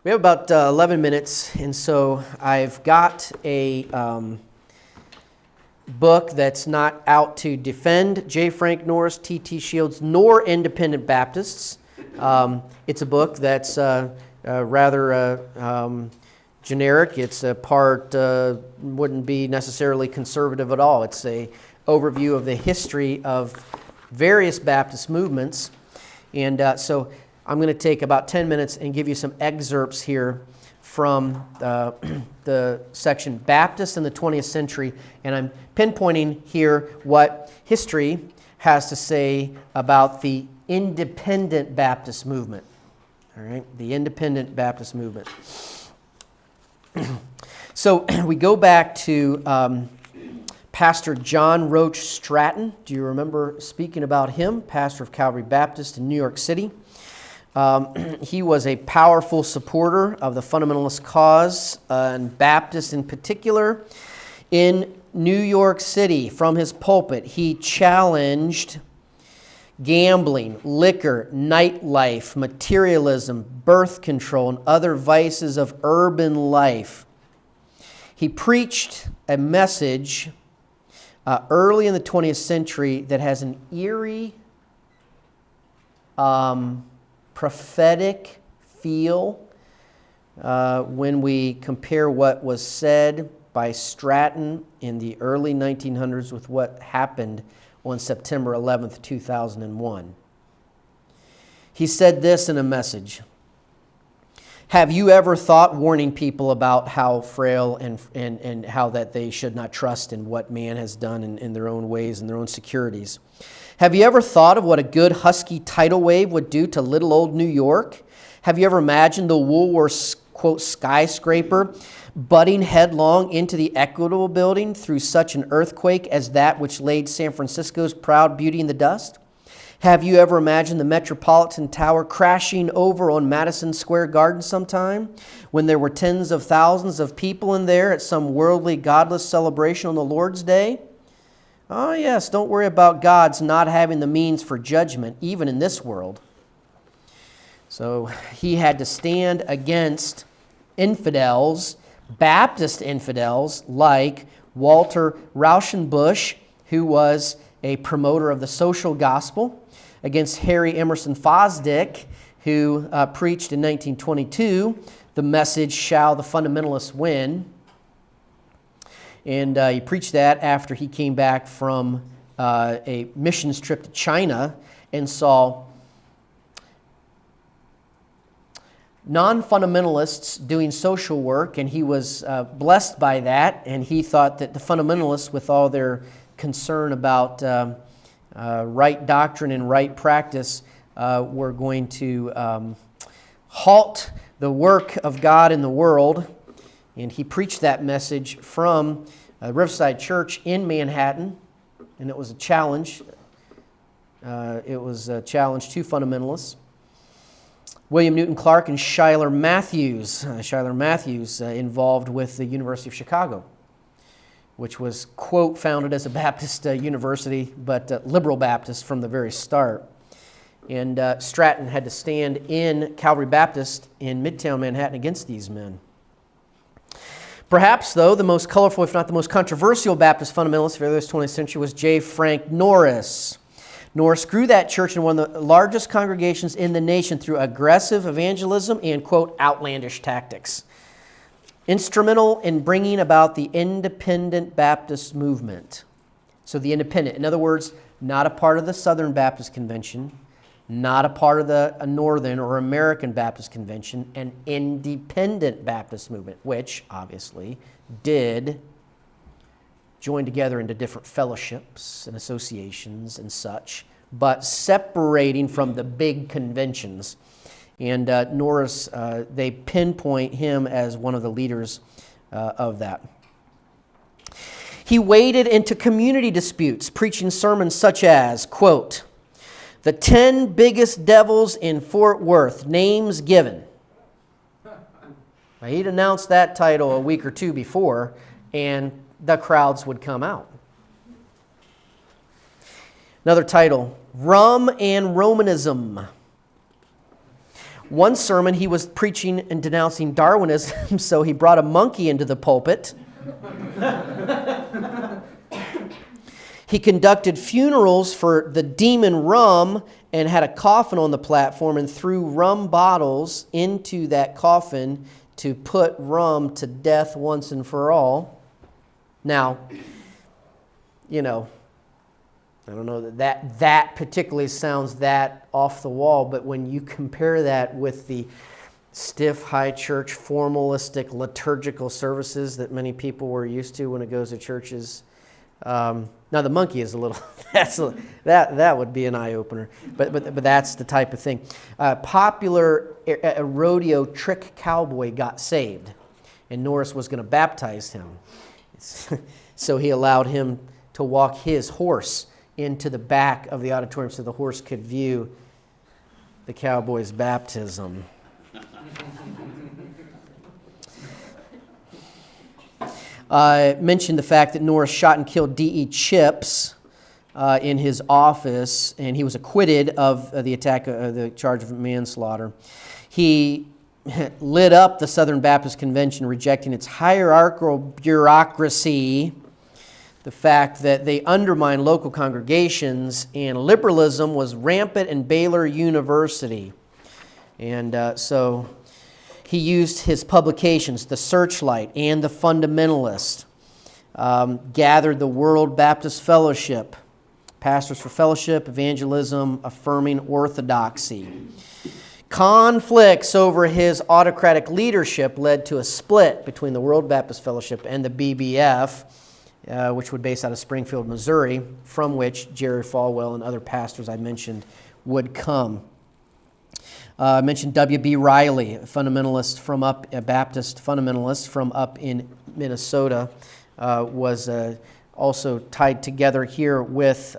We have about 11 minutes, and so I've got a book that's not out to defend J. Frank Norris, T.T. Shields, nor independent Baptists. It's a book that's rather generic. It's a part, wouldn't be necessarily conservative at all. It's a overview of the history of various Baptist movements. And so I'm going to take about 10 minutes and give you some excerpts here from the section Baptist in the 20th Century. And I'm pinpointing here what history has to say about the independent Baptist movement. All right, the independent Baptist movement. So we go back to Pastor John Roach Stratton. Do you remember speaking about him? Pastor of Calvary Baptist in New York City. He was a powerful supporter of the fundamentalist cause, and Baptists in particular. In New York City, from his pulpit, he challenged gambling, liquor, nightlife, materialism, birth control, and other vices of urban life. He preached a message early in the 20th century that has an eerie, prophetic feel when we compare what was said by Stratton in the early 1900s with what happened on September 11th, 2001. He said this in a message: "Have you ever thought, warning people about how frail and how that they should not trust in what man has done in their own ways and their own securities? Have you ever thought of what a good husky tidal wave would do to little old New York? Have you ever imagined the Woolworths, quote, skyscraper butting headlong into the Equitable Building through such an earthquake as that which laid San Francisco's proud beauty in the dust? Have you ever imagined the Metropolitan Tower crashing over on Madison Square Garden sometime when there were tens of thousands of people in there at some worldly, godless celebration on the Lord's Day? Oh yes, don't worry about God's not having the means for judgment, even in this world." So he had to stand against infidels, Baptist infidels, like Walter Rauschenbusch, who was a promoter of the social gospel, against Harry Emerson Fosdick, who preached in 1922 the message, "Shall the Fundamentalists Win?" And he preached that after he came back from a missions trip to China and saw non-fundamentalists doing social work, and he was blessed by that, and he thought that the fundamentalists, with all their concern about right doctrine and right practice, were going to halt the work of God in the world. And he preached that message from Riverside Church in Manhattan, and it was a challenge. It was a challenge to fundamentalists. William Newton Clark and Schuyler Matthews involved with the University of Chicago, which was, quote, founded as a Baptist university, but liberal Baptist from the very start. And Stratton had to stand in Calvary Baptist in Midtown Manhattan against these men. Perhaps, though, the most colorful, if not the most controversial Baptist fundamentalist of the early 20th century was J. Frank Norris. Norris grew that church in one of the largest congregations in the nation through aggressive evangelism and, quote, outlandish tactics. Instrumental in bringing about the independent Baptist movement. So the independent, in other words, not a part of the Southern Baptist Convention, not a part of the Northern or American Baptist Convention, an independent Baptist movement, which obviously did join together into different fellowships and associations and such, but separating from the big conventions. And Norris, they pinpoint him as one of the leaders of that. He waded into community disputes, preaching sermons such as, quote, "The 10 biggest devils in Fort Worth, names given." Now, he'd announced that title a week or two before, and the crowds would come out. Another title, "Rum and Romanism." One sermon, he was preaching and denouncing Darwinism, so he brought a monkey into the pulpit. He conducted funerals for the demon rum and had a coffin on the platform and threw rum bottles into that coffin to put rum to death once and for all. Now, you know, I don't know that particularly sounds that off the wall, but when you compare that with the stiff, high church, formalistic, liturgical services that many people were used to when it goes to churches, now the monkey is a little that would be an eye opener, but that's the type of thing. Popular rodeo trick cowboy got saved, and Norris was going to baptize him, so he allowed him to walk his horse into the back of the auditorium so the horse could view the cowboy's baptism. I mentioned the fact that Norris shot and killed D.E. Chips in his office, and he was acquitted of the attack, the charge of manslaughter. He lit up the Southern Baptist Convention, rejecting its hierarchical bureaucracy, the fact that they undermined local congregations, and liberalism was rampant in Baylor University. And so he used his publications, The Searchlight and The Fundamentalist, gathered the World Baptist Fellowship, Pastors for Fellowship, Evangelism, Affirming Orthodoxy. Conflicts over his autocratic leadership led to a split between the World Baptist Fellowship and the BBF, which would base out of Springfield, Missouri, from which Jerry Falwell and other pastors I mentioned would come. I mentioned W.B. Riley, a Baptist fundamentalist from up in Minnesota, was also tied together here with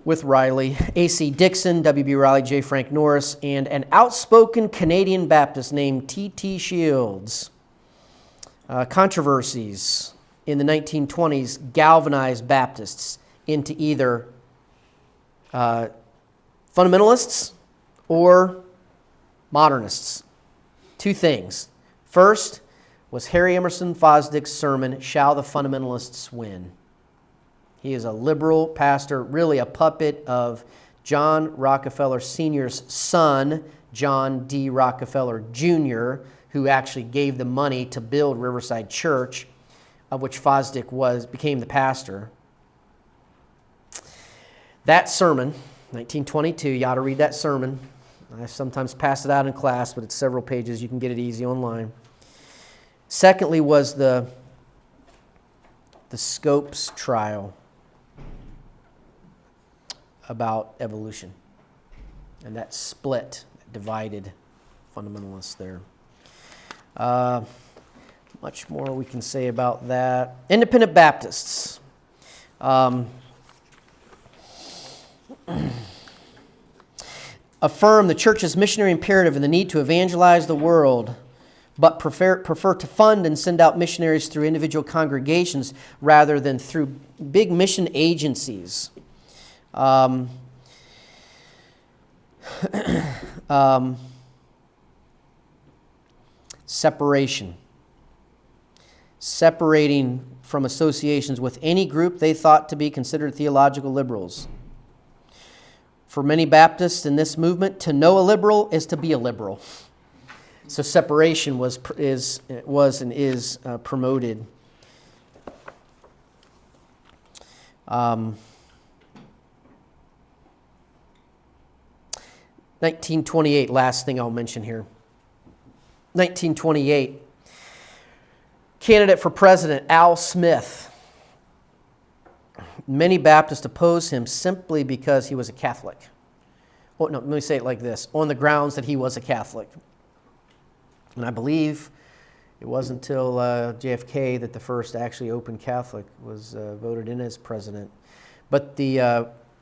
Riley. A.C. Dixon, W.B. Riley, J. Frank Norris, and an outspoken Canadian Baptist named T.T. Shields. Controversies in the 1920s galvanized Baptists into either fundamentalists or modernists. Two things. First was Harry Emerson Fosdick's sermon, Shall the Fundamentalists Win? He is a liberal pastor, really a puppet of John Rockefeller Sr.'s son, John D. Rockefeller Jr., who actually gave the money to build Riverside Church, of which Fosdick became the pastor. That sermon, 1922, you ought to read that sermon. I sometimes pass it out in class, but it's several pages. You can get it easy online. Secondly was the Scopes trial about evolution. And that split, divided fundamentalists there. Much more we can say about that. Independent Baptists. Affirm the church's missionary imperative and the need to evangelize the world, but prefer to fund and send out missionaries through individual congregations rather than through big mission agencies. Separation. Separating from associations with any group they thought to be considered theological liberals. For many Baptists in this movement, to know a liberal is to be a liberal. So separation was and is promoted. 1928, last thing I'll mention here. 1928, candidate for president Al Smith. Many Baptists opposed him simply because he was a Catholic. Well, no, let me say it like this, on the grounds that he was a Catholic. And I believe it wasn't until JFK that the first actually open Catholic was voted in as president. But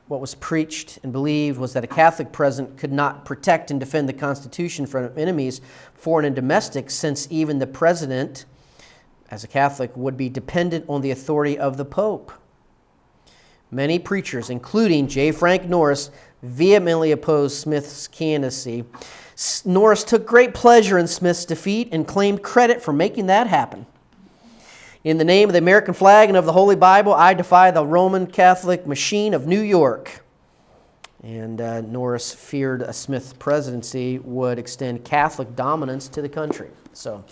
what was preached and believed was that a Catholic president could not protect and defend the Constitution from enemies, foreign and domestic, since even the president, as a Catholic, would be dependent on the authority of the Pope. Many preachers, including J. Frank Norris, vehemently opposed Smith's candidacy. Norris took great pleasure in Smith's defeat and claimed credit for making that happen. In the name of the American flag and of the Holy Bible, I defy the Roman Catholic machine of New York. And Norris feared a Smith presidency would extend Catholic dominance to the country. So,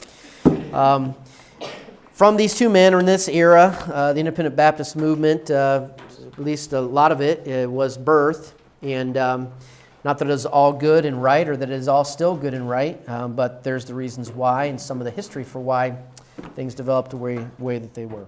from these two men, or in this era, the Independent Baptist movement, at least a lot of it, was birthed. And not that it is all good and right, or that it is all still good and right, but there's the reasons why and some of the history for why things developed the way that they were.